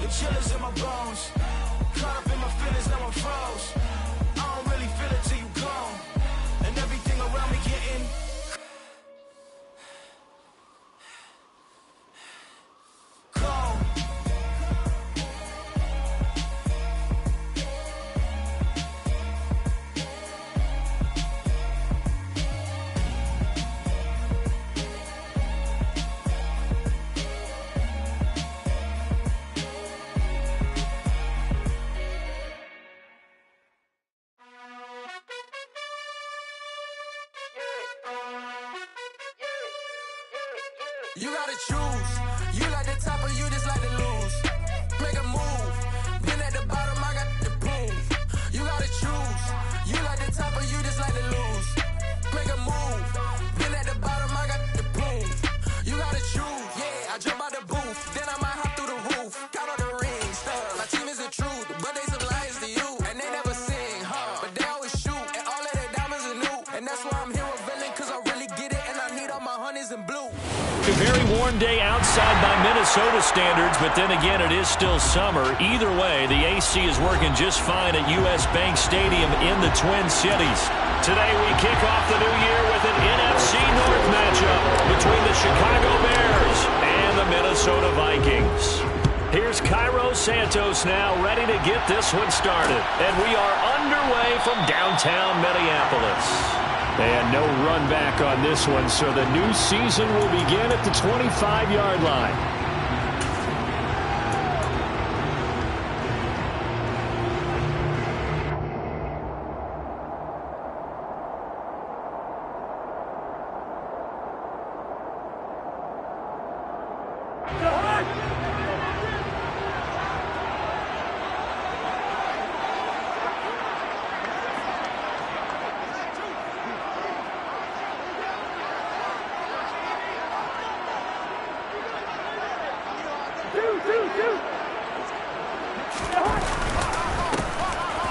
the chillers in my bones. Caught up in my feelings, now I'm froze. I don't really feel it till you gone. And everything around me getting cold. You gotta choose. You like the top or you just like to lose. Make a move. Been at the bottom, I got the prove. You gotta choose. You like the top or you just like to lose. Make a move. Been at the bottom, I got the prove. You gotta choose. Yeah, I jump out the booth. Then I might hop through the roof. Count all the rings. My team is the truth, but they some liars to you. And they never sing, but they always shoot. And all of their diamonds are new. And that's why I'm here revealing, cause I really get it. And I need all my honeys in blue. A very warm day outside by Minnesota standards, but then again, it is still summer. Either way, the AC is working just fine at U.S. Bank Stadium in the Twin Cities. Today, we kick off the new year with an NFC North matchup between the Chicago Bears and the Minnesota Vikings. Here's Cairo Santos now, ready to get this one started. And we are underway from downtown Minneapolis. And no run back on this one, so the new season will begin at the 25-yard line.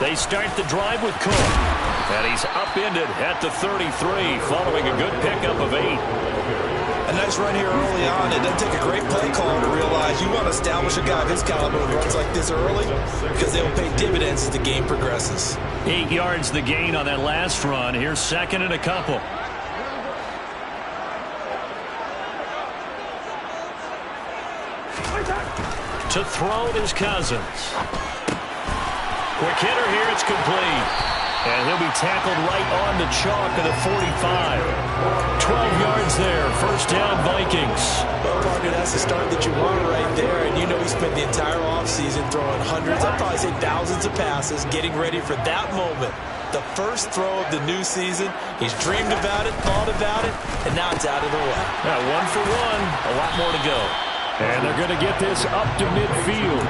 They start the drive with Cook. And he's upended at the 33, following a good pickup of 8. A nice run here early on. It doesn't take a great play caller to realize you want to establish a guy of his caliber who runs like this early because they will pay dividends as the game progresses. 8 yards the gain on that last run. Here's second and a couple. To throw is Cousins. Quick hitter here, it's complete. And he'll be tackled right on the chalk of the 45. 12 yards there, first down Vikings. Well, partner, that's the start that you want right there. And you know he spent the entire offseason throwing hundreds, I'd probably say thousands of passes, getting ready for that moment. The first throw of the new season. He's dreamed about it, thought about it, and now it's out of the way. Now 1 for 1, a lot more to go. And they're going to get this up to midfield.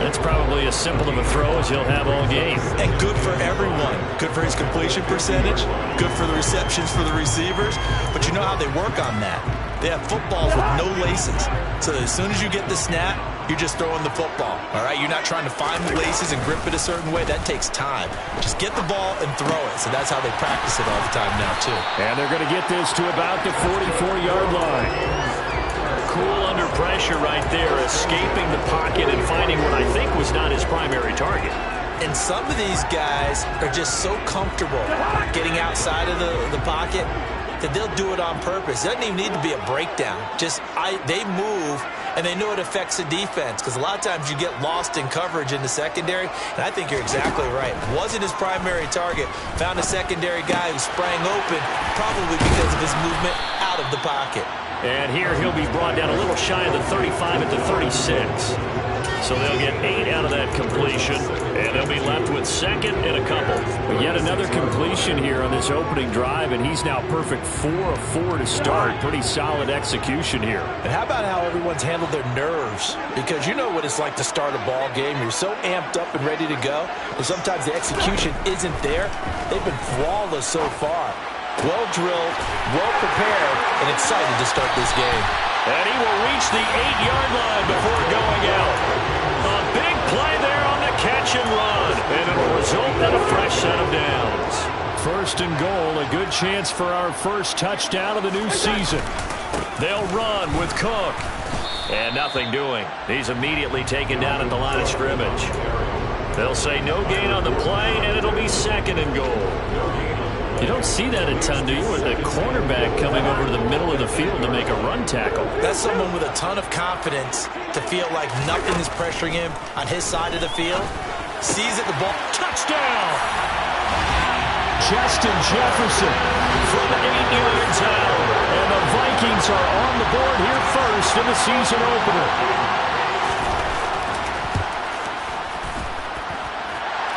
That's probably as simple of a throw as he'll have all game. And good for everyone. Good for his completion percentage. Good for the receptions for the receivers. But you know how they work on that. They have footballs with no laces. So as soon as you get the snap, you're just throwing the football. All right? You're not trying to find the laces and grip it a certain way. That takes time. Just get the ball and throw it. So that's how they practice it all the time now, too. And they're going to get this to about the 44-yard line. Cool under pressure right there, escaping the pocket and finding what I think was not his primary target. And some of these guys are just so comfortable getting outside of the pocket that they'll do it on purpose. It doesn't even need to be a breakdown. They move, and they know it affects the defense because a lot of times you get lost in coverage in the secondary, and I think you're exactly right. Wasn't his primary target. Found a secondary guy who sprang open, probably because of his movement out of the pocket. And here he'll be brought down a little shy of the 35 at the 36. So they'll get 8 out of that completion, and they'll be left with second and a couple. But yet another completion here on this opening drive, and he's now perfect 4 of 4 to start. Pretty solid execution here. And how about how everyone's handled their nerves? Because you know what it's like to start a ball game. You're so amped up and ready to go, and sometimes the execution isn't there. They've been flawless so far. Well drilled, well prepared, and excited to start this game. And he will reach the 8-yard line before going out. A big play there on the catch and run, and it will result in a fresh set of downs. First and goal, a good chance for our first touchdown of the new season. They'll run with Cook. And nothing doing. He's immediately taken down at the line of scrimmage. They'll say no gain on the play, and it'll be 2nd and goal. You don't see that a ton, do you, with a cornerback coming over to the middle of the field to make a run tackle? That's someone with a ton of confidence to feel like nothing is pressuring him on his side of the field. Sees it, the ball. Touchdown! Justin Jefferson from 8 yards out. And the Vikings are on the board here first in the season opener.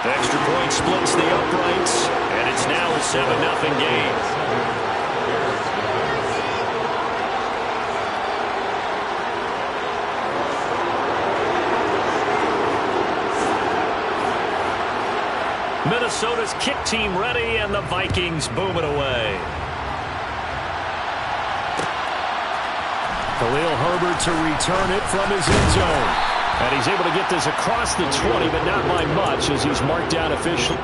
Extra point splits the uprights, and it's now a 7-0 game. Minnesota's kick team ready, and the Vikings boom it away. Khalil Herbert to return it from his end zone. And he's able to get this across the 20, but not by much as he's marked down officially.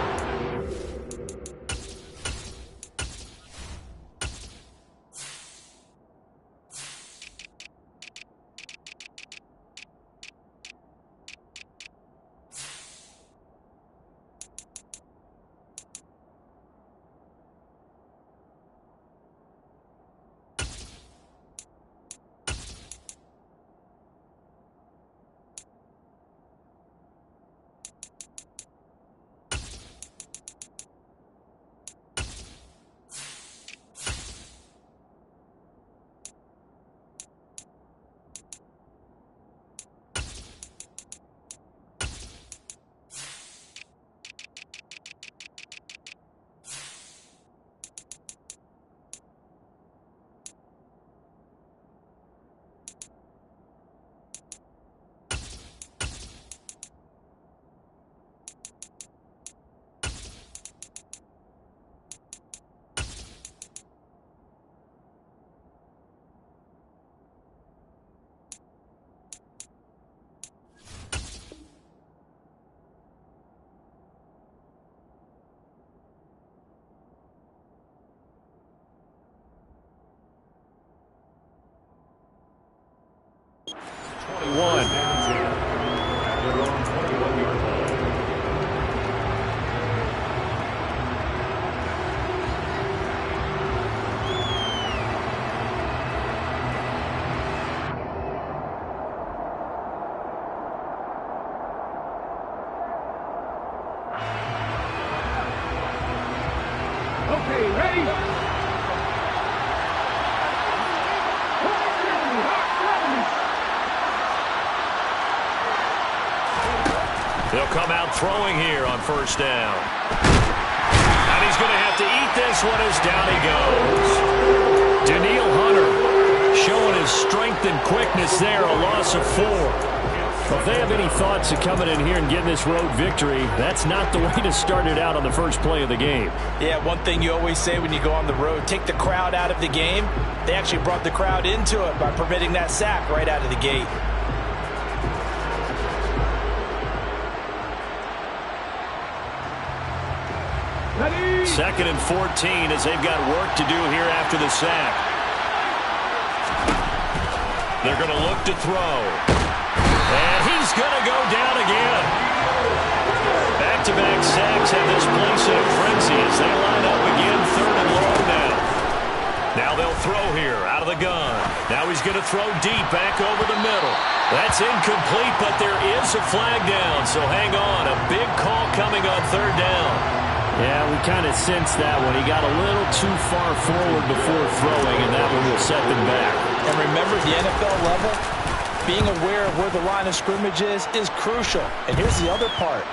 Okay, ready? They'll come out throwing here on 1st down. And he's going to have to eat this one as down he goes. Danielle Hunter showing his strength and quickness there, a loss of 4. Well, if they have any thoughts of coming in here and getting this road victory, that's not the way to start it out on the first play of the game. Yeah, one thing you always say when you go on the road, take the crowd out of the game. They actually brought the crowd into it by permitting that sack right out of the gate. 2nd and 14 as they've got work to do here after the sack. They're going to look to throw. And he's going to go down again. Back-to-back sacks have this place in a frenzy as they line up again 3rd and long now. Now they'll throw here out of the gun. Now he's going to throw deep back over the middle. That's incomplete, but there is a flag down, so hang on. A big call coming on 3rd down. Yeah, we kind of sensed that one. He got a little too far forward before throwing, and that one will set them back. And remember, the NFL level, being aware of where the line of scrimmage is crucial. And here's the other part.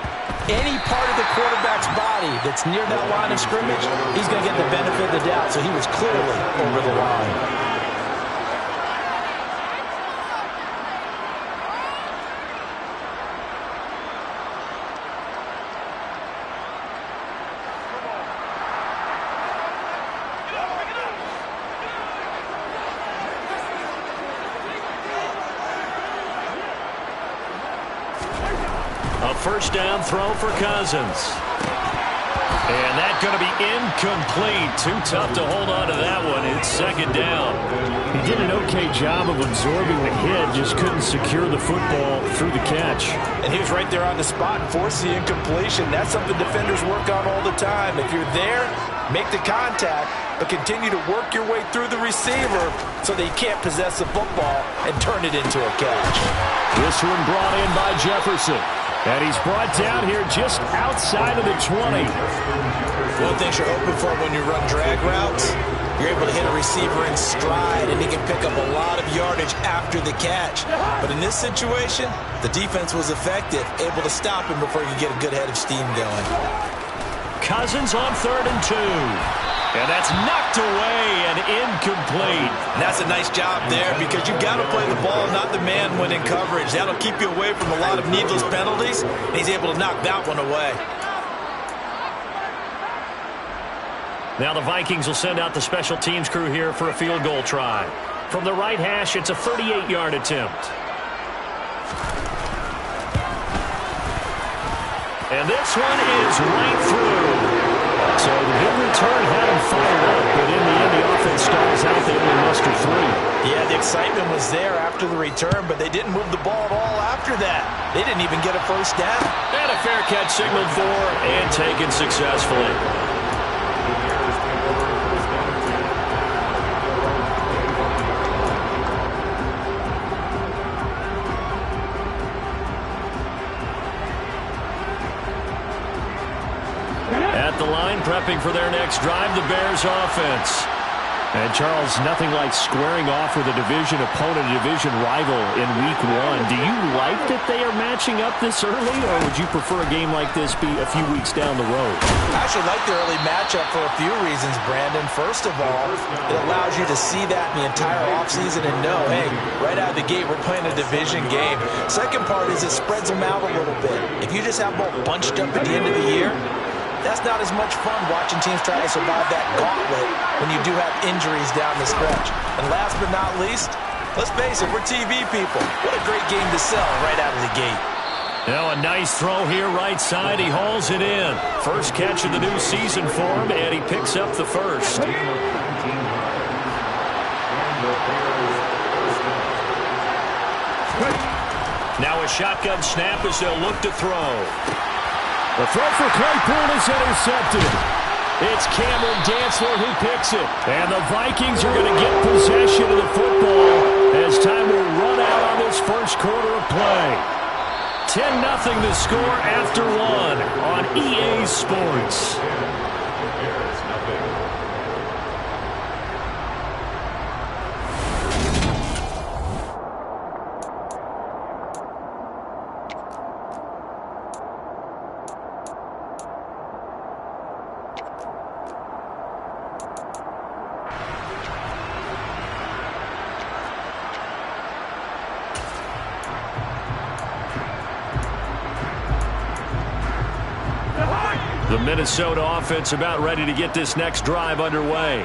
Any part of the quarterback's body that's near that line of scrimmage, he's going to get the benefit of the doubt. So he was clearly over the line. A 1st down throw for Cousins. And that's going to be incomplete. Too tough to hold on to that one. It's second down. He did an okay job of absorbing the hit, just couldn't secure the football through the catch. And he was right there on the spot and forced the incompletion. That's something defenders work on all the time. If you're there, make the contact, but continue to work your way through the receiver so that you can't possess the football and turn it into a catch. This one brought in by Jefferson. And he's brought down here just outside of the 20. One of the things you're open for when you run drag routes, you're able to hit a receiver in stride, and he can pick up a lot of yardage after the catch. But in this situation, the defense was effective, able to stop him before he could get a good head of steam going. Cousins on 3rd and 2. And that's knocked away and incomplete. And that's a nice job there because you've got to play the ball, not the man when in coverage. That'll keep you away from a lot of needless penalties, and he's able to knock that one away. Now the Vikings will send out the special teams crew here for a field goal try. From the right hash, it's a 38-yard attempt. And this one is right through. So the good return had him fired up, but in the end, the offense stalls out. They only muster 3. Yeah, the excitement was there after the return, but they didn't move the ball at all after that. They didn't even get a first down. And a fair catch signaled for and taken successfully. At the line, prepping for their next drive, the Bears offense. And, Charles, nothing like squaring off with a division opponent, a division rival in Week 1. Do you like that they are matching up this early, or would you prefer a game like this be a few weeks down the road? I actually like the early matchup for a few reasons, Brandon. First of all, it allows you to see that in the entire offseason and know, hey, right out of the gate, we're playing a division game. Second part is it spreads them out a little bit. If you just have them all bunched up at the end of the year, that's not as much fun watching teams try to survive that gauntlet when you do have injuries down the stretch. And last but not least, let's face it, we're TV people. What a great game to sell right out of the gate. Now a nice throw here right side. He hauls it in. First catch of the new season for him, and he picks up the first. Now a shotgun snap as they'll look to throw. The throw for Claypool is intercepted. It's Cameron Dantzler who picks it. And the Vikings are going to get possession of the football as time will run out on this first quarter of play. 10-0 the score after 1 on EA Sports. The Minnesota offense about ready to get this next drive underway.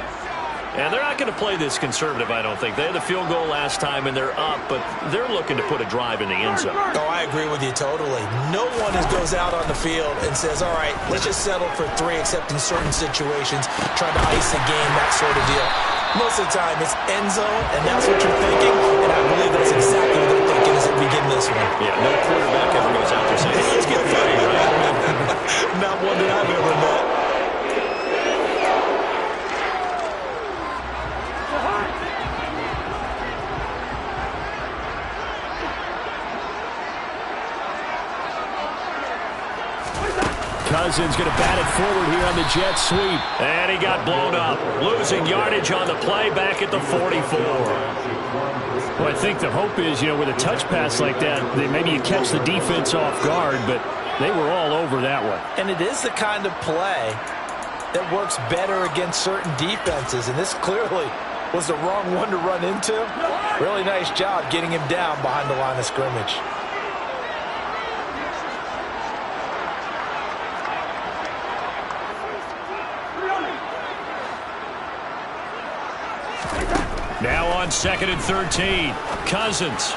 And they're not going to play this conservative, I don't think. They had the field goal last time, and they're up, but they're looking to put a drive in the end zone. Oh, I agree with you totally. No one goes out on the field and says, all right, let's just settle for 3, except in certain situations, trying to ice a game, that sort of deal. Most of the time, it's end zone, and that's what you're thinking, and I believe that's exactly what they're thinking as they begin this one. Yeah, no quarterback ever goes out there saying, hey, let's get 3, right? Not one that I've ever met. Cousins going to bat it forward here on the jet sweep. And he got blown up. Losing yardage on the play back at the 44. Well, I think the hope is, with a touch pass like that, that maybe you catch the defense off guard, but they were all over that one. And it is the kind of play that works better against certain defenses, and this clearly was the wrong one to run into. Really nice job getting him down behind the line of scrimmage. Now on 2nd and 13. Cousins.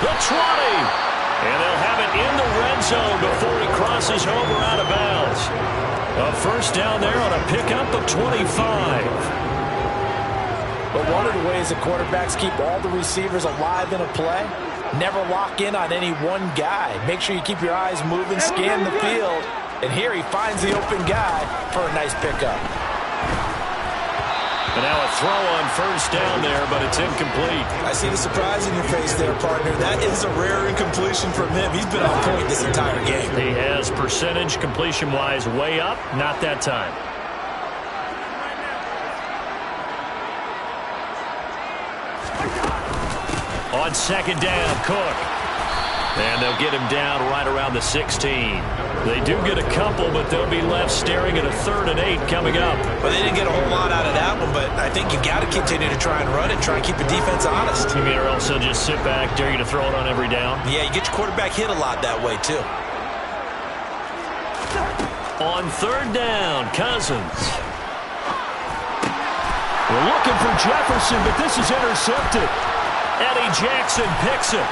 The 20. And they'll have it in the red zone before he crosses over out of bounds. A first down there on a pickup of 25. But one of the ways the quarterbacks keep all the receivers alive in a play, never lock in on any one guy. Make sure you keep your eyes moving, scan the field. And here he finds the open guy for a nice pickup. And now a throw on first down there, but it's incomplete. I see the surprise in your face there, partner. That is a rare incompletion from him. He's been on point this entire game. He has percentage completion-wise way up, not that time. On second down, Cook. And they'll get him down right around the 16. They do get a couple, but they'll be left staring at a 3rd and 8 coming up. Well, they didn't get a whole lot out of that one, but I think you've got to continue to try and run it, try and keep the defense honest. You mean or else they'll just sit back, dare you to throw it on every down? Yeah, you get your quarterback hit a lot that way, too. On 3rd down, Cousins. We're looking for Jefferson, but this is intercepted. Eddie Jackson picks it.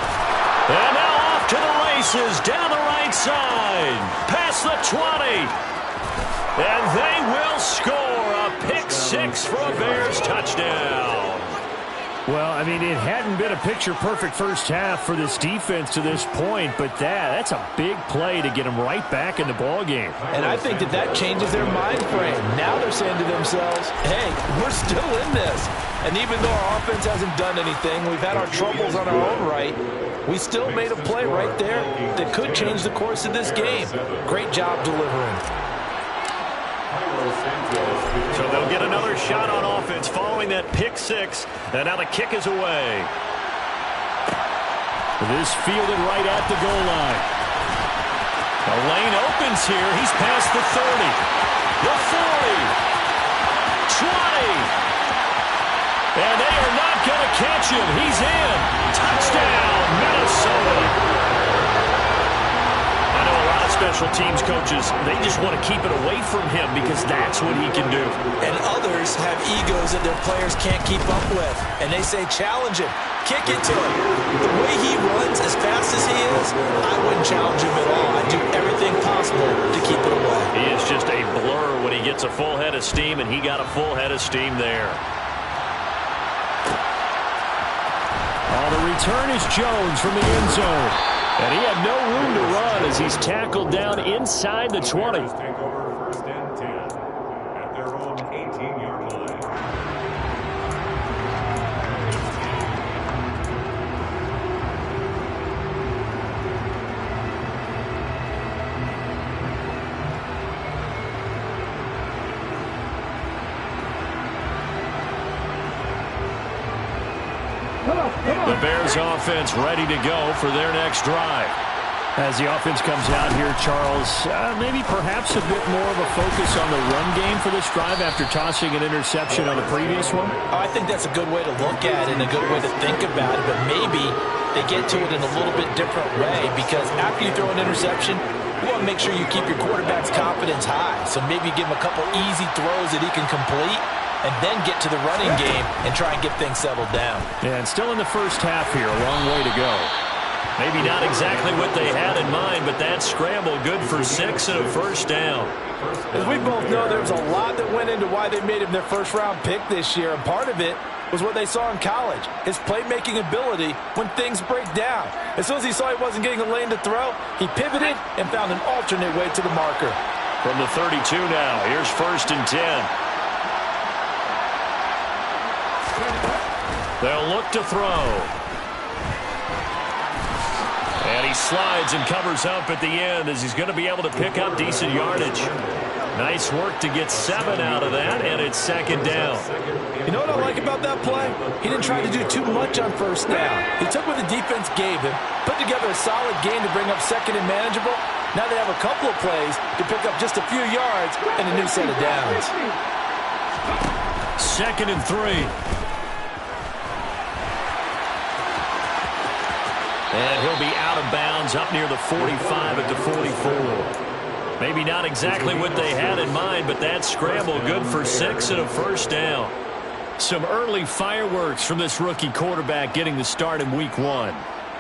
And now off to the races, down the right side, past the 20. And they will score a pick 6 for a Bears touchdown. Well, I mean, it hadn't been a picture-perfect first half for this defense to this point, but that's a big play to get them right back in the ballgame. And I think that changes their mind frame. Now they're saying to themselves, hey, we're still in this. And even though our offense hasn't done anything, we've had our troubles on our own right, we still made a play right there that could change the course of this game. Great job delivering. So they'll get another shot on offense following that pick 6. And now the kick is away. This fielded right at the goal line. The lane opens here. He's past the 30. The 40. 20. And they are not going to catch him. He's in. Touchdown, Minnesota. I know a lot of special teams coaches, they just want to keep it away from him because that's what he can do. And others have egos that their players can't keep up with. And they say, challenge him. Kick it to him. The way he runs as fast as he is, I wouldn't challenge him at all. I'd do everything possible to keep it away. He is just a blur when he gets a full head of steam, and he got a full head of steam there. The return is Jones from the end zone. And he had no room to run as he's tackled down inside the 20. Take over 1st and 10 at their own 18-yard line. The Bears offense ready to go for their next drive. As the offense comes out here, Charles, maybe perhaps a bit more of a focus on the run game for this drive after tossing an interception on the previous one? Oh, I think that's a good way to look at it and a good way to think about it, but maybe they get to it in a little bit different way because after you throw an interception, you want to make sure you keep your quarterback's confidence high. So maybe give him a couple easy throws that he can complete and then get to the running game and try and get things settled down. Yeah, and still in the first half here, a long way to go. Maybe not exactly what they had in mind, but that scramble good for 6 and a first down. As we both know, there was a lot that went into why they made him their first-round pick this year, and part of it was what they saw in college, his playmaking ability when things break down. As soon as he saw he wasn't getting a lane to throw, he pivoted and found an alternate way to the marker. From the 32 now, here's 1st and 10. They'll look to throw. And he slides and covers up at the end as he's going to be able to pick up decent yardage. Nice work to get 7 out of that, and it's 2nd down. You know what I like about that play? He didn't try to do too much on 1st down. He took what the defense gave him, put together a solid game to bring up 2nd and manageable. Now they have a couple of plays to pick up just a few yards and a new set of downs. 2nd and 3. And he'll be out of bounds up near the 45 at the 44. Maybe not exactly what they had in mind, but that scramble good for 6 and a first down. Some early fireworks from this rookie quarterback getting the start in week 1.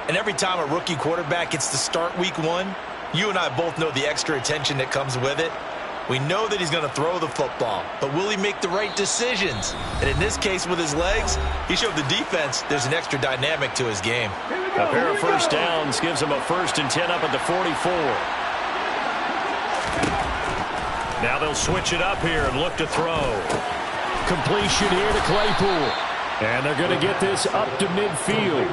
And every time a rookie quarterback gets to start week 1, you and I both know the extra attention that comes with it. We know that he's going to throw the football, but will he make the right decisions? And in this case, with his legs, he showed the defense there's an extra dynamic to his game. A pair of first downs gives him a 1st and 10 up at the 44. Now they'll switch it up here and look to throw. Completion here to Claypool. And they're going to get this up to midfield.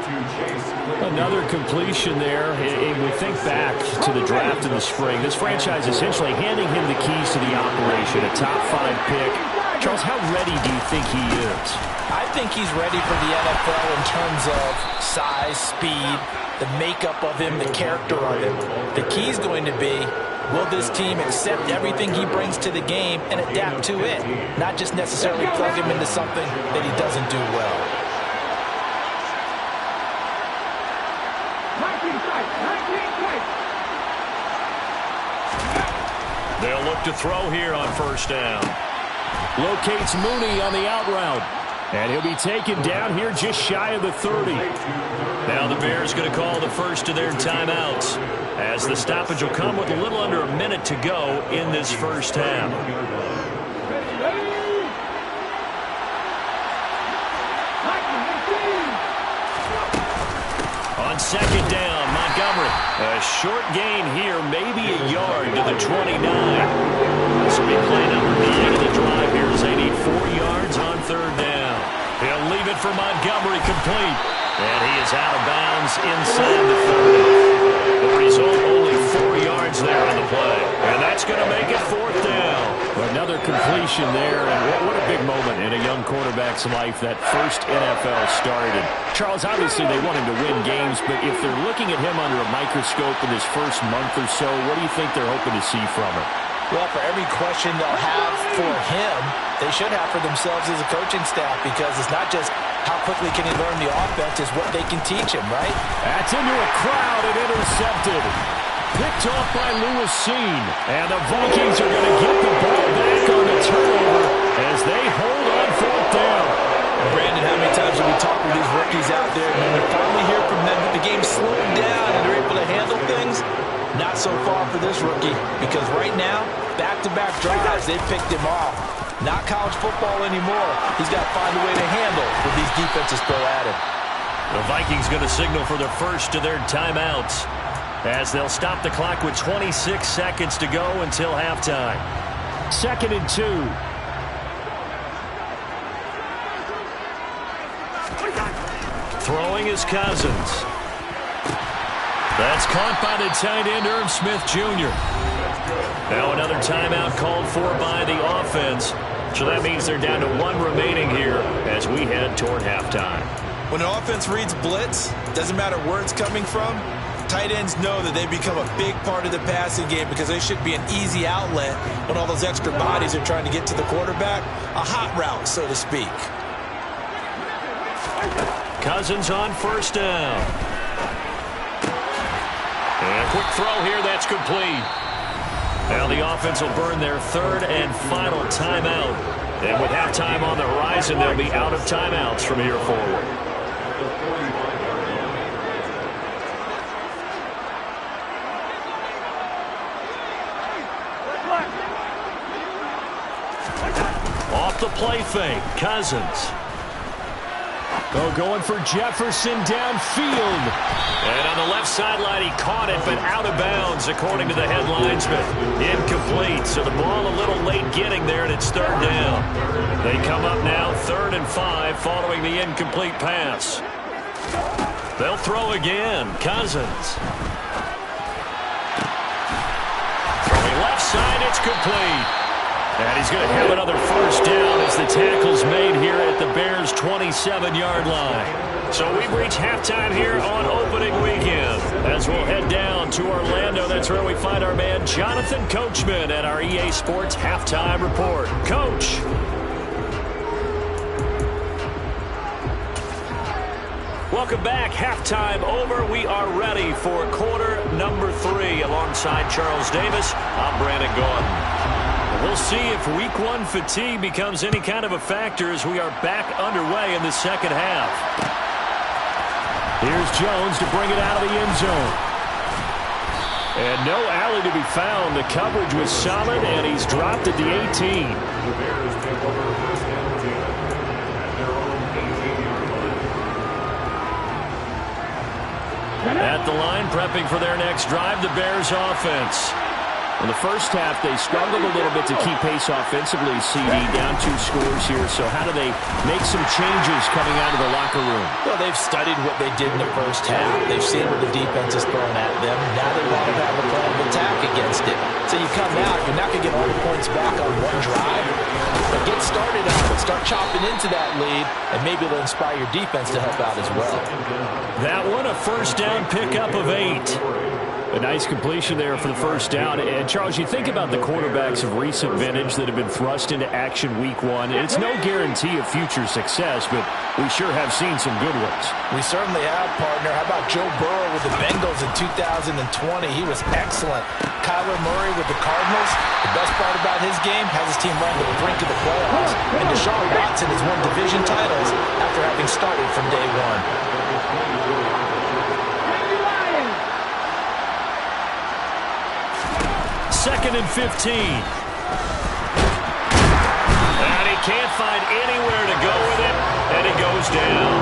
Another completion there. And we think back to the draft in the spring. This franchise essentially handing him the keys to the operation, a top 5 pick. Charles, how ready do you think he is? I think he's ready for the NFL in terms of size, speed, the makeup of him, the character of him. The key is going to be, will this team accept everything he brings to the game and adapt to it? Not just necessarily plug him into something that he doesn't do well. They'll look to throw here on 1st down. Locates Mooney on the out route. And he'll be taken down here just shy of the 30. Now the Bears going to call the first of their timeouts, as the stoppage will come with a little under a minute to go in this first half. On 2nd down, Montgomery. A short gain here, maybe a yard to the 29. This will be play number 9 of the drive here as they need 4 yards on 3rd down. He'll leave it for Montgomery complete. And he is out of bounds inside the 30. The result, only 4 yards there on the play. And that's going to make it 4th down. Another completion there. And what a big moment in a young quarterback's life, that first NFL started. Charles, obviously they want him to win games, but if they're looking at him under a microscope in his first month or so, what do you think they're hoping to see from him? Well, for every question they'll have for him, they should have for themselves as a coaching staff, because it's not just how quickly can he learn the offense, it's what they can teach him, right? That's into a crowd and intercepted. Picked off by Lewis Seen. And the Vikings are going to get the ball back on the turnover as they hold on 4th down. Brandon, how many times have we talked with these rookies out there, and when we finally hear from them that the game's slowed down and they're able to handle things? Not so far for this rookie, because right now, back-to-back drives, they've picked him off. Not college football anymore. He's got to find a way to handle what these defenses throw at him. The Vikings going to signal for the first of their timeouts, as they'll stop the clock with 26 seconds to go until halftime. 2nd and 2. Throwing is Cousins. That's caught by the tight end, Irv Smith Jr. Now another timeout called for by the offense. So that means they're down to 1 remaining here as we head toward halftime. When an offense reads blitz, doesn't matter where it's coming from, tight ends know that they become a big part of the passing game, because they should be an easy outlet when all those extra bodies are trying to get to the quarterback. A hot route, so to speak. Cousins on 1st down. And a quick throw here, that's complete. Now the offense will burn their 3rd and final timeout. And with halftime on the horizon, they'll be out of timeouts from here forward. Off the play fake, Cousins. Going for Jefferson downfield. And on the left sideline, he caught it, but out of bounds, according to the head linesman. Incomplete, so the ball a little late getting there, and it's 3rd down. They come up now 3rd and 5 following the incomplete pass. They'll throw again. Cousins. Throwing left side, it's complete. And he's going to have another 1st down as the tackle's made here at the Bears' 27-yard line. So we've reached halftime here on opening weekend. As we'll head down to Orlando, that's where we find our man Jonathan Coachman at our EA Sports Halftime Report. Coach. Welcome back. Halftime over. We are ready for quarter number 3. Alongside Charles Davis, I'm Brandon Gordon. We'll see if week 1 fatigue becomes any kind of a factor as we are back underway in the second half. Here's Jones to bring it out of the end zone. And no alley to be found. The coverage was solid, and he's dropped at the 18. The Bears take over first and 10 at their own 18-yard line. At the line, prepping for their next drive, the Bears offense. In the first half, they struggled a little bit to keep pace offensively, CD, down 2 scores here. So how do they make some changes coming out of the locker room? Well, they've studied what they did in the first half. They've seen what the defense is throwing at them. Now they want to have a plan of attack against it. So you come out, you're not going to get all the points back on one drive. But get started on it. Start chopping into that lead, and maybe it'll inspire your defense to help out as well. That one, a first down pickup of 8. A nice completion there for the first down. And, Charles, you think about the quarterbacks of recent vintage that have been thrust into action week 1. It's no guarantee of future success, but we sure have seen some good ones. We certainly have, partner. How about Joe Burrow with the Bengals in 2020? He was excellent. Kyler Murray with the Cardinals. The best part about his game, has his team right to the brink of the playoffs. And Deshaun Watson has won division titles after having started from day 1. Second and 15. And he can't find anywhere to go with it, and he goes down.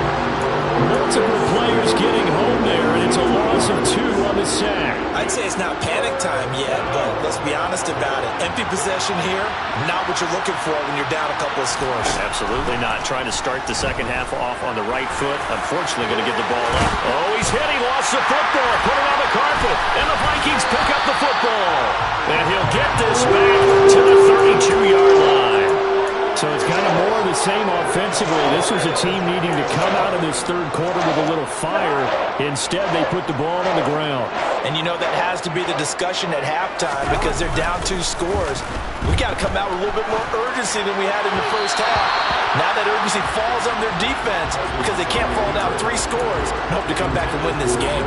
Multiple players getting home there, and it's a loss of 2 on the sack. I'd say it's not panic time yet, but let's be honest about it. Empty possession here, not what you're looking for when you're down a couple of scores. Absolutely not. Trying to start the second half off on the right foot. Unfortunately, going to get the ball up. Oh, he's hit. He lost the football. Put it on the carpet. And the Vikings pick up the football. And he'll get this back to the 32-yard line. So it's kind of more of the same offensively. This was a team needing to come out of this third quarter with a little fire. Instead, they put the ball on the ground. And you know that has to be the discussion at halftime because they're down 2 scores. We got to come out with a little bit more urgency than we had in the first half. Now that urgency falls on their defense because they can't fall down 3 scores and hope to come back and win this game.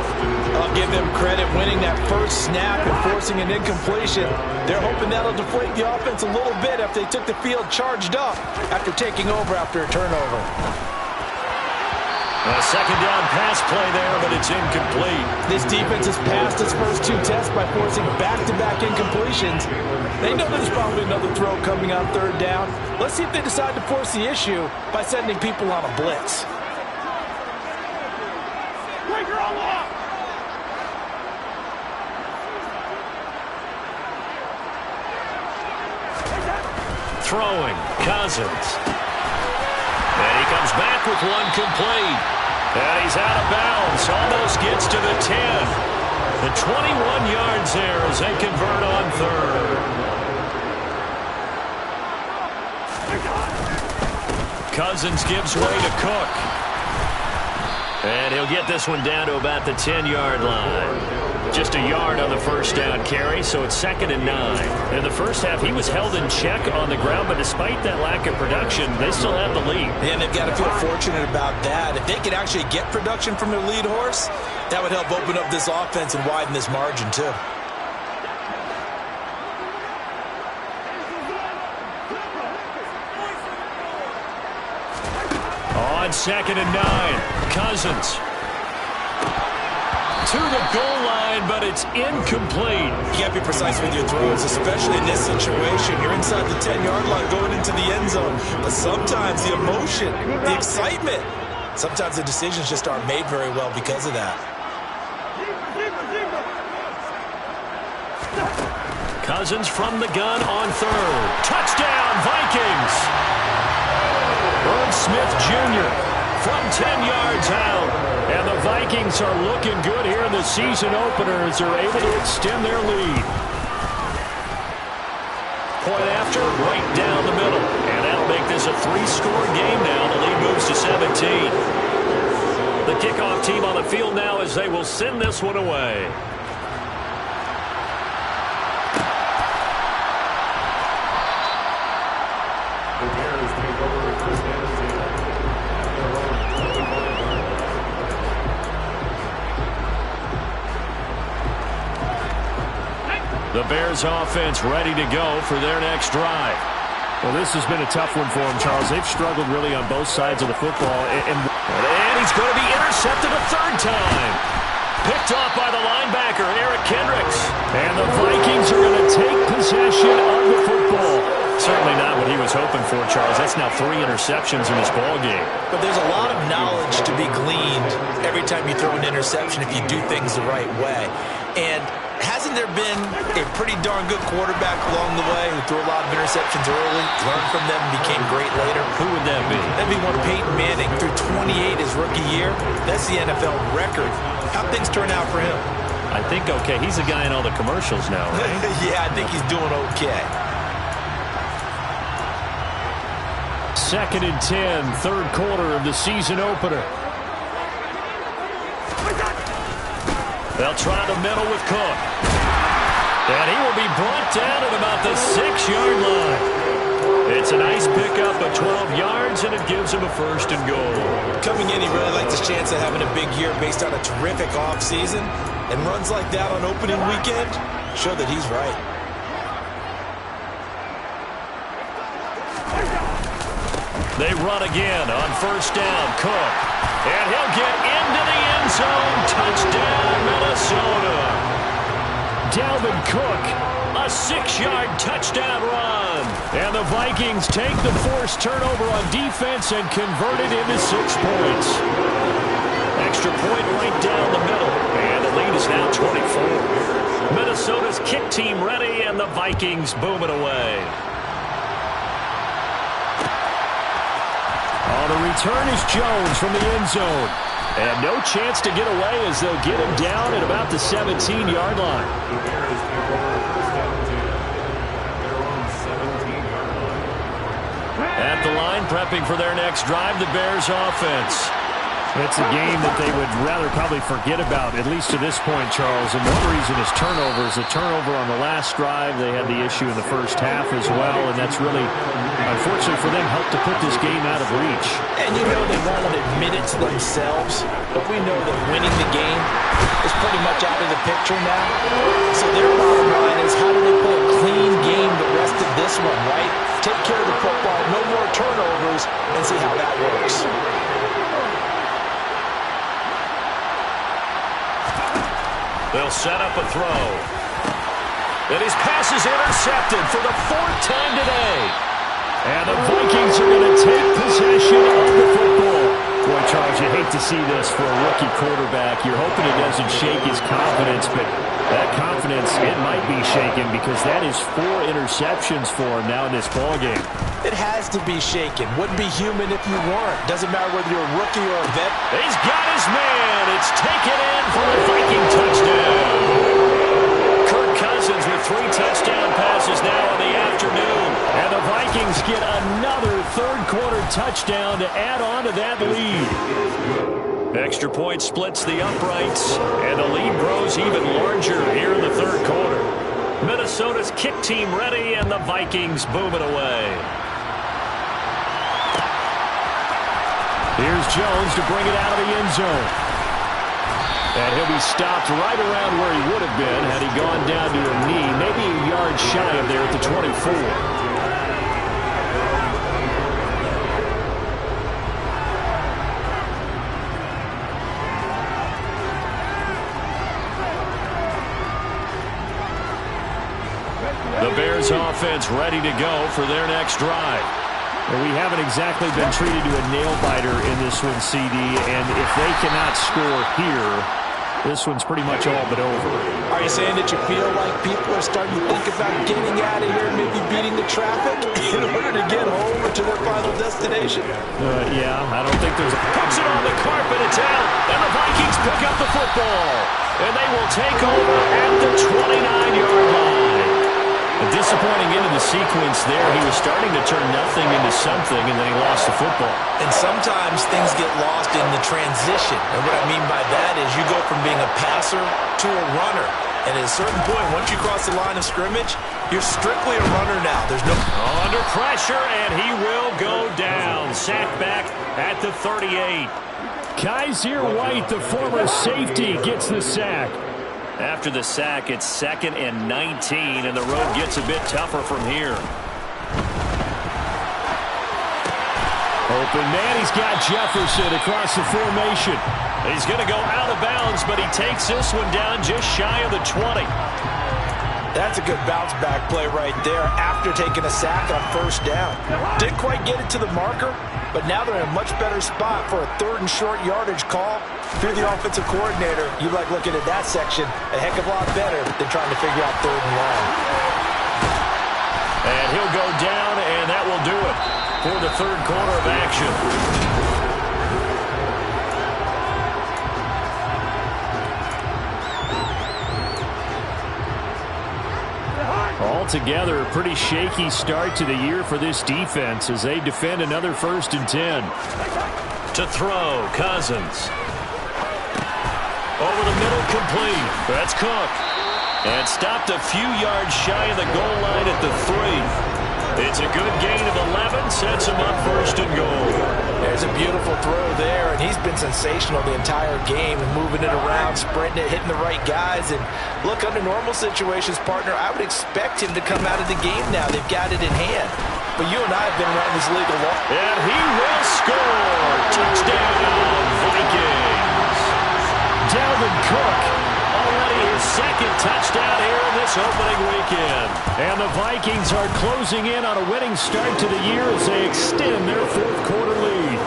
I'll give them credit winning that first snap and forcing an incompletion. They're hoping that'll deflate the offense a little bit if they took the field charged up after taking over after a turnover. A second down pass play there, but it's incomplete. This defense has passed its first 2 tests by forcing back-to-back incompletions. They know there's probably another throw coming on third down. Let's see if they decide to force the issue by sending people on a blitz. Throwing, Cousins. And he comes back with one complete. And he's out of bounds. Almost gets to the 10. The 21 yards there as they convert on third. Cousins gives way to Cook. And he'll get this one down to about the 10-yard line. Just a yard on the first down carry, so it's 2nd and 9. In the first half, he was held in check on the ground, but despite that lack of production, they still have the lead. And they've got to feel fortunate about that. If they could actually get production from their lead horse, that would help open up this offense and widen this margin, too. On 2nd and 9, Cousins. To the goal line, but it's incomplete. You got to be precise with your throws, especially in this situation. You're inside the 10-yard line going into the end zone. But sometimes the emotion, the excitement, sometimes the decisions just aren't made very well because of that. Cousins from the gun on third. Touchdown, Vikings! Irv Smith Jr. from 10 yards out. And the Vikings are looking good here in the season opener as they're able to extend their lead. Point after, right down the middle. And that'll make this a 3-score game now. The lead moves to 17. The kickoff team on the field now as they will send this one away. The Bears take over first and 10 at their own 21. The Bears offense ready to go for their next drive. Well, this has been a tough one for them, Charles. They've struggled really on both sides of the football. And he's going to be intercepted a third time. Picked off by the linebacker, Eric Kendricks. And the Vikings are going to take possession of the football. Certainly not what he was hoping for, Charles. That's now 3 interceptions in this ball game. But there's a lot of knowledge to be gleaned every time you throw an interception if you do things the right way. And hasn't there been a pretty darn good quarterback along the way who threw a lot of interceptions early, learned from them, and became great later? Who would that be? That'd be one Peyton Manning. Threw 28 his rookie year. That's the NFL record. How'd things turn out for him? I think okay. He's the guy in all the commercials now, right? Yeah, I think he's doing okay. 2nd and 10, third quarter of the season opener. They'll try the middle with Cook. And he will be brought down at about the 6-yard line. It's a nice pickup of 12 yards, and it gives him a 1st and goal. Coming in, he really likes his chance of having a big year based on a terrific offseason. And runs like that on opening weekend show that he's right. They run again on 1st down. Cook. And he'll get into the end zone. Touchdown, Minnesota. Dalvin Cook, A 6-yard touchdown run. and the Vikings take the forced turnover on defense and convert it into 6 points. Extra point right down the middle. And the lead is now 24. Minnesota's kick team ready, and the Vikings boom it away. On the return is Jones from the end zone. And no chance to get away as they'll get him down at about the 17-yard line. At the line, prepping for their next drive, the Bears offense. It's a game that they would rather probably forget about, at least to this point, Charles. And one reason is turnovers. A turnover on the last drive. They had the issue in the first half as well, and that's really, unfortunately for them, helped to put this game out of reach. And you know they won't admit it to themselves, but we know that winning the game is pretty much out of the picture now. So their bottom line is, how do they play a clean game the rest of this one, right? Take care of the football, no more turnovers, and see how that works. They'll set up a throw. And his pass is intercepted for the 4th time today. And the Vikings are going to take possession of the football. Boy, Charles, you hate to see this for a rookie quarterback. You're hoping it doesn't shake his confidence, but that confidence, it might be shaken because that is 4 interceptions for him now in this ballgame. It has to be shaken. Wouldn't be human if you weren't. Doesn't matter whether you're a rookie or a vet. He's got his man. It's taken in for a Viking touchdown. Kirk Cousins with 3 touchdown passes now in the afternoon. And the Vikings get another third-quarter touchdown to add on to that lead. Extra point splits the uprights, and the lead grows even larger here in the third quarter. Minnesota's kick team ready, and the Vikings boom it away. Here's Jones to bring it out of the end zone. And he'll be stopped right around where he would have been had he gone down to a knee, maybe a yard shy of there at the 24. The Bears offense ready to go for their next drive. Well, we haven't exactly been treated to a nail-biter in this one, CD, and if they cannot score here, this one's pretty much all but over. Are you saying that you feel like people are starting to think about getting out of here, maybe beating the traffic in order to get home or to their final destination? Yeah, I don't think there's... Puts it on the carpet, it's out, and the Vikings pick up the football. And they will take over at the 29-yard line. A disappointing end of the sequence there. He was starting to turn nothing into something, and then he lost the football. And sometimes things get lost in the transition. And what I mean by that is you go from being a passer to a runner. And at a certain point, once you cross the line of scrimmage, you're strictly a runner now. There's no... Under pressure, and he will go down. Sacked back at the 38. Kaiser White, the former safety, gets the sack. After the sack, it's 2nd and 19, and the road gets a bit tougher from here. Open man, he's got Jefferson across the formation. He's going to go out of bounds, but he takes this one down just shy of the 20. That's a good bounce-back play right there after taking a sack on first down. Didn't quite get it to the marker, but now they're in a much better spot for a 3rd and short yardage call. If you're the offensive coordinator, you like looking at that section a heck of a lot better than trying to figure out 3rd and long. And he'll go down, and that will do it for the 3rd quarter of action. Altogether, a pretty shaky start to the year for this defense as they defend another 1st and 10. To throw, Cousins. Over the middle, complete. That's Cook. And stopped a few yards shy of the goal line at the 3. It's a good gain of 11, sets him up 1st and goal. There's a beautiful throw there, and he's been sensational the entire game, moving it around, spreading it, hitting the right guys. And look, under normal situations, partner, I would expect him to come out of the game now. They've got it in hand. But you and I have been around this league a lot. And he will score. Touchdown, Vikings. Dalvin Cook, already his 2nd touchdown here in this opening weekend. And the Vikings are closing in on a winning start to the year as they extend their 4th quarter lead.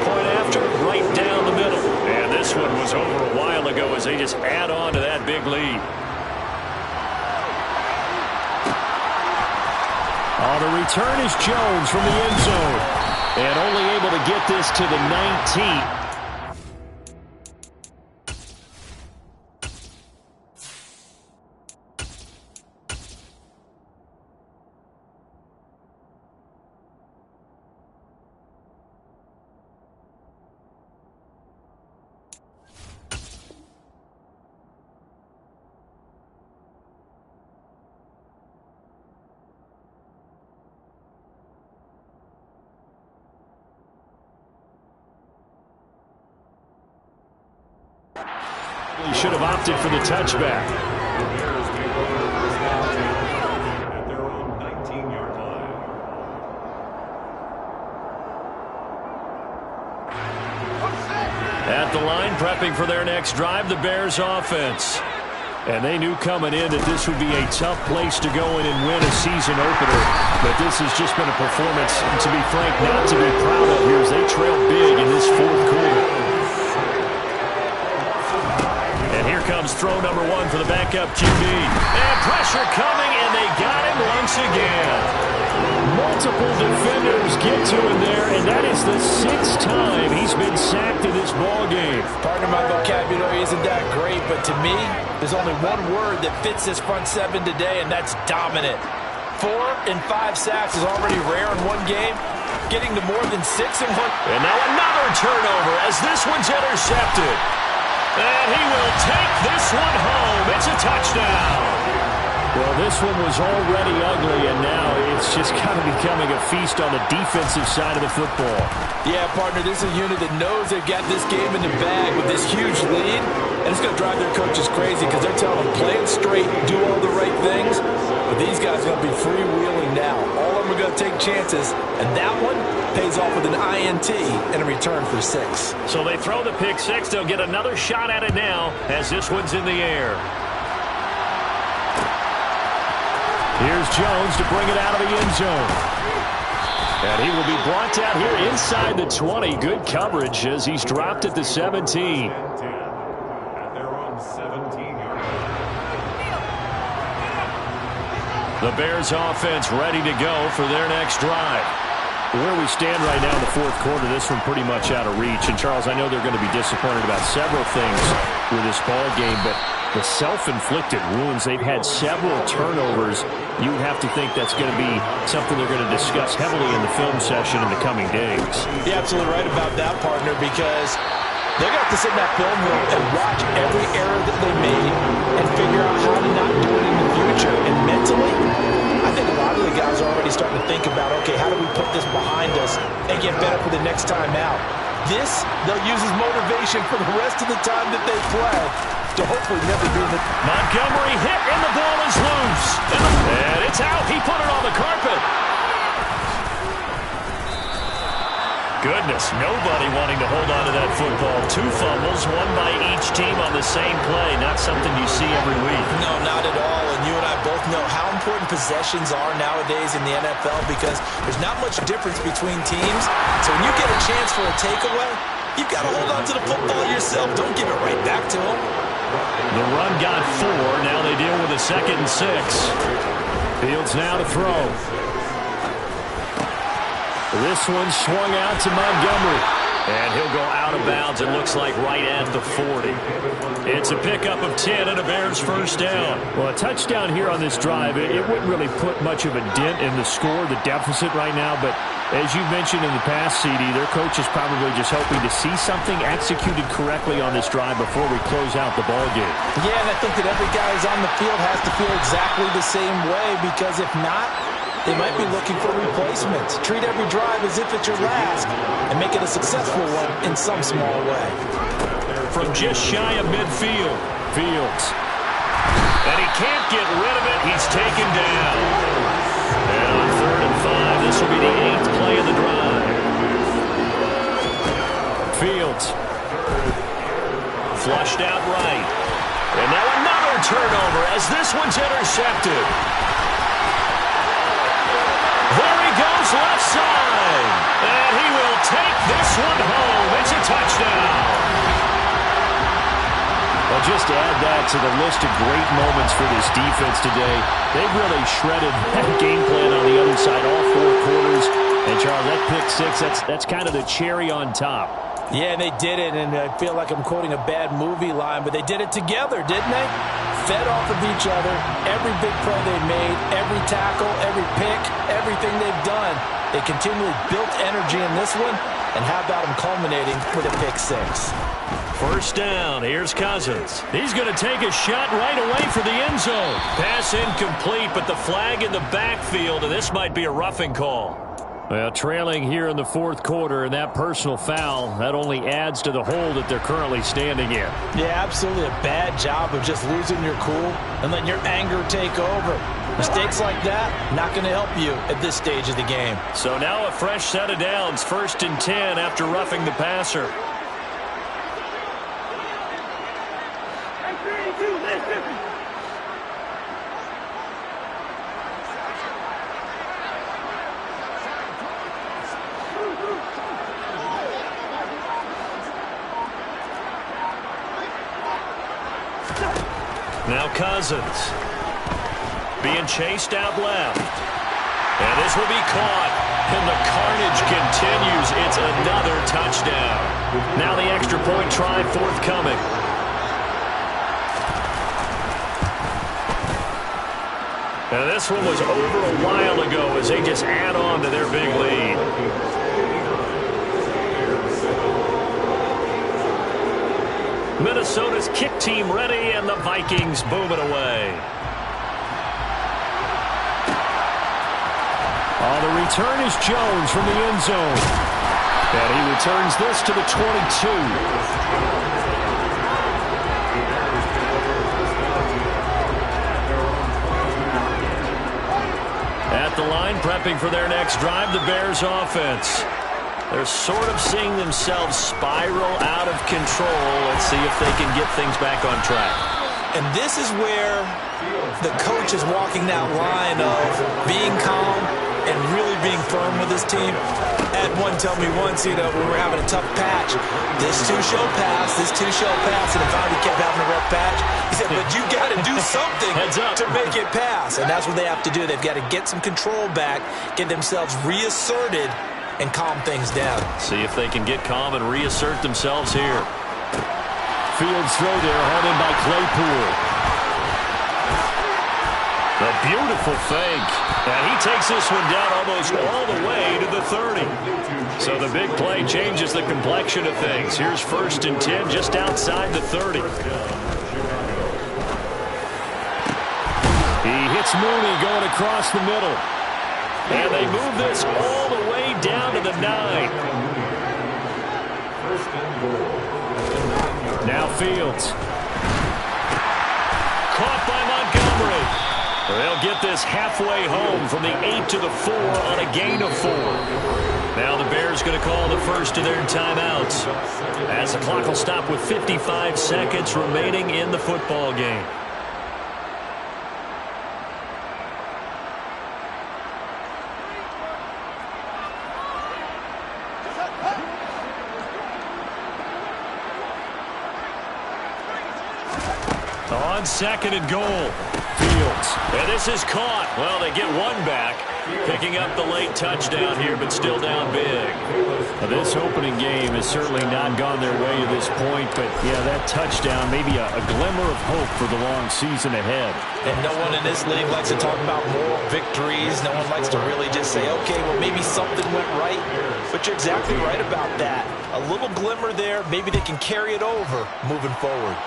Point after, right down the middle. And this one was over a while ago as they just add on to that big lead. On the return is Jones from the end zone. And only able to get this to the 19. He should have opted for the touchback. The Bears take over first down at their own 19-yard line. At the line, prepping for their next drive, the Bears offense. And they knew coming in that this would be a tough place to go in and win a season opener. But this has just been a performance, to be frank, not to be proud of here as they trail big in this 4th quarter. And here comes throw number 1 for the backup QB. And pressure coming, and they got him once again. Multiple defenders get to him there, and that is the 6th time he's been sacked in this ballgame. Partner, my vocabulary isn't that great, but to me, there's only one word that fits this front 7 today, and that's dominant. 4 and 5 sacks is already rare in one game. Getting to more than 6 in one. And now another turnover as this one's intercepted. And he will take this one home. It's a touchdown. Well, this one was already ugly, and now it's just kind of becoming a feast on the defensive side of the football. Yeah, partner, this is a unit that knows they've got this game in the bag with this huge lead, and it's going to drive their coaches crazy because they're telling them, play it straight, do all the right things. But these guys are going to be freewheeling now. All of them are going to take chances, and that one pays off with an INT and a return for 6. So they throw the pick 6. They'll get another shot at it now as this one's in the air. Here's Jones to bring it out of the end zone. And he will be brought down here inside the 20. Good coverage as he's dropped at the 17. At their own 17-yard line. The Bears offense ready to go for their next drive. Where we stand right now in the 4th quarter, this one pretty much out of reach. And, Charles, I know they're going to be disappointed about several things with this ball game, but the self-inflicted wounds, they've had several turnovers. You have to think that's going to be something they're going to discuss heavily in the film session in the coming days. You're absolutely right about that, partner, because they're going to have to sit in that film room and watch every error that they made and figure out how to not do it in the future. And mentally, I think a lot of the guys are already starting to think about, okay, how do we put this behind us and get better for the next time out? This, they'll use as motivation for the rest of the time that they play to hopefully never be in the... Montgomery hit, and the ball is loose. And it's out. He put it on the carpet. goodness, nobody wanting to hold on to that football. 2 fumbles, one by each team on the same play. Not something you see every week. No, not at all. And you and I both know how important possessions are nowadays in the NFL because there's not much difference between teams. So when you get a chance for a takeaway, you've got to hold on to the football yourself. Don't give it right back to them. The run got 4. Now they deal with a 2nd and 6. Fields now to throw. This one swung out to Montgomery. And he'll go out of bounds, it looks like, right at the 40. It's a pickup of 10 and a Bears first down. Well, a touchdown here on this drive, it wouldn't really put much of a dent in the score, the deficit right now. But as you mentioned in the past, CD, their coach is probably just hoping to see something executed correctly on this drive before we close out the ball game. Yeah, and I think that every guy who's on the field has to feel exactly the same way because if not, they might be looking for replacements. Treat every drive as if it's your last and make it a successful one in some small way. From just shy of midfield, Fields. And he can't get rid of it. He's taken down. And on 3rd and 5, this will be the 8th play of the drive. Fields. Flushed out right. And now another turnover as this one's intercepted. There he goes left side. And he will take this one home. It's a touchdown. Well, just to add that to the list of great moments for this defense today, they've really shredded that game plan on the other side all 4 quarters. And, Charles, that pick 6, that's kind of the cherry on top. Yeah, and they did it, and I feel like I'm quoting a bad movie line, but they did it together, didn't they? Fed off of each other, every big play they made, every tackle, every pick, everything they've done. They continually built energy in this one, and how about them culminating with a pick 6? First down, here's Cousins. He's going to take a shot right away for the end zone. Pass incomplete, but the flag in the backfield, and this might be a roughing call. Well, trailing here in the 4th quarter, and that personal foul, that only adds to the hole that they're currently standing in. Yeah, absolutely a bad job of just losing your cool and letting your anger take over. Mistakes like that, not going to help you at this stage of the game. So now a fresh set of downs, 1st and 10 after roughing the passer. Now Cousins being chased out left. And this will be caught. And the carnage continues. It's another touchdown. Now the extra point try forthcoming. And this one was over a while ago as they just add on to their big lead. Minnesota's kick team ready, and the Vikings boom it away. Oh, the return is Jones from the end zone. And he returns this to the 22. At the line, prepping for their next drive, the Bears offense. They're sort of seeing themselves spiral out of control. Let's see if they can get things back on track. And this is where the coach is walking that line of being calm and really being firm with his team. Had one tell me once, when we're having a tough patch, this too shall pass, this too shall pass, and finally kept having a rough patch. He said, but you got to do something to make it pass. And that's what they have to do. They've got to get some control back, get themselves reasserted, and calm things down. See if they can get calm and reassert themselves here. Fields throw there, hauled in by Claypool. A beautiful fake. And he takes this one down almost all the way to the 30. So the big play changes the complexion of things. Here's 1st and 10 just outside the 30. He hits Mooney going across the middle. And they move this all the way down to the 9. Now Fields. Caught by Montgomery. They'll get this halfway home from the 8 to the 4 on a gain of 4. Now the Bears going to call the first of their timeouts as the clock will stop with 55 seconds remaining in the football game. On second and goal, Fields. And this is caught. Well, they get one back, picking up the late touchdown here, but still down big. Now, this opening game has certainly not gone their way to this point, but, yeah, that touchdown, maybe a glimmer of hope for the long season ahead. And no one in this league likes to talk about moral victories. No one likes to really just say, okay, well, maybe something went right. But you're exactly right about that. A little glimmer there. Maybe they can carry it over moving forward.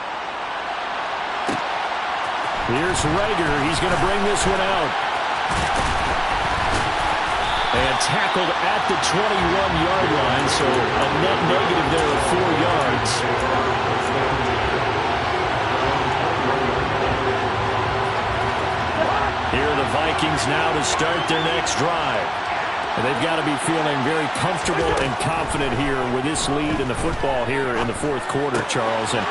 Here's Rager. He's going to bring this one out. And tackled at the 21-yard line, so a net negative there of 4 yards. Here are the Vikings now to start their next drive. And they've got to be feeling very comfortable and confident here with this lead in the football here in the fourth quarter, Charles. And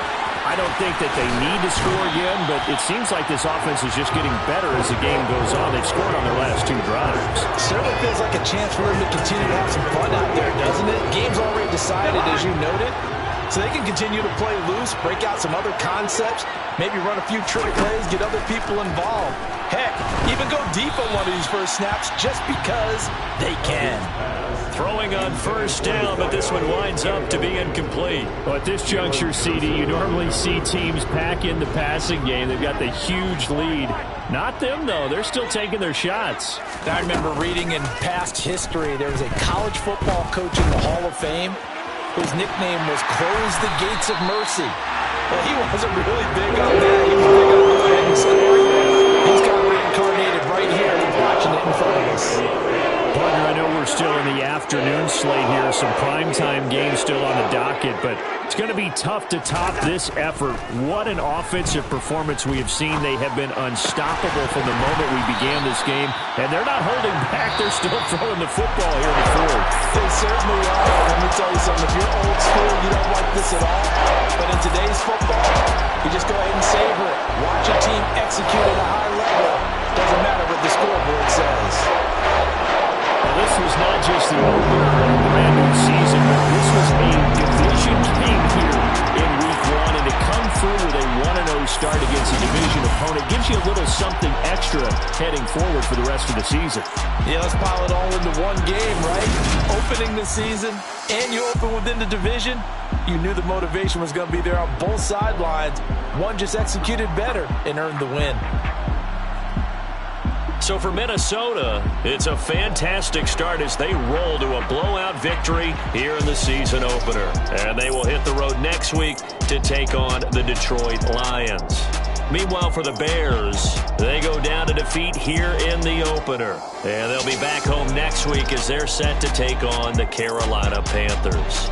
I don't think that they need to score again, but it seems like this offense is just getting better as the game goes on. They've scored on their last 2 drives. Certainly feels like a chance for them to continue to have some fun out there, doesn't it? Game's already decided, as you noted. So they can continue to play loose, break out some other concepts, maybe run a few trick plays, get other people involved. Heck, even go deep on one of these first snaps just because they can. Throwing on first down, but this one winds up to be incomplete. Well, at this juncture, CD, you normally see teams pack in the passing game. They've got the huge lead. Not them, though. They're still taking their shots. I remember reading in past history, there was a college football coach in the Hall of Fame whose nickname was Close the Gates of Mercy. Well, he wasn't really big on that. He was big on go ahead and score. He's got reincarnated right here. We're watching it in front of us. Partner, I know we're still in the afternoon slate here. Some primetime games still on the docket, but it's going to be tough to top this effort. What an offensive performance we have seen. They have been unstoppable from the moment we began this game, and they're not holding back. They're still throwing the football here in the fourth. They certainly are. Let me tell you something. If you're old school, you don't like this at all. But in today's football, you just go ahead and savor it. Watch a team execute at a high level. Doesn't matter what the scoreboard says. This was not just the opener of a brand new season, but this was a division game here in Week 1, and to come through with a 1-0 start against a division opponent gives you a little something extra heading forward for the rest of the season. Yeah, let's pile it all into one game, right? Opening the season, and you open within the division. You knew the motivation was going to be there on both sidelines. One just executed better and earned the win. So for Minnesota, it's a fantastic start as they roll to a blowout victory here in the season opener. And they will hit the road next week to take on the Detroit Lions. Meanwhile, for the Bears, they go down to defeat here in the opener. And they'll be back home next week as they're set to take on the Carolina Panthers.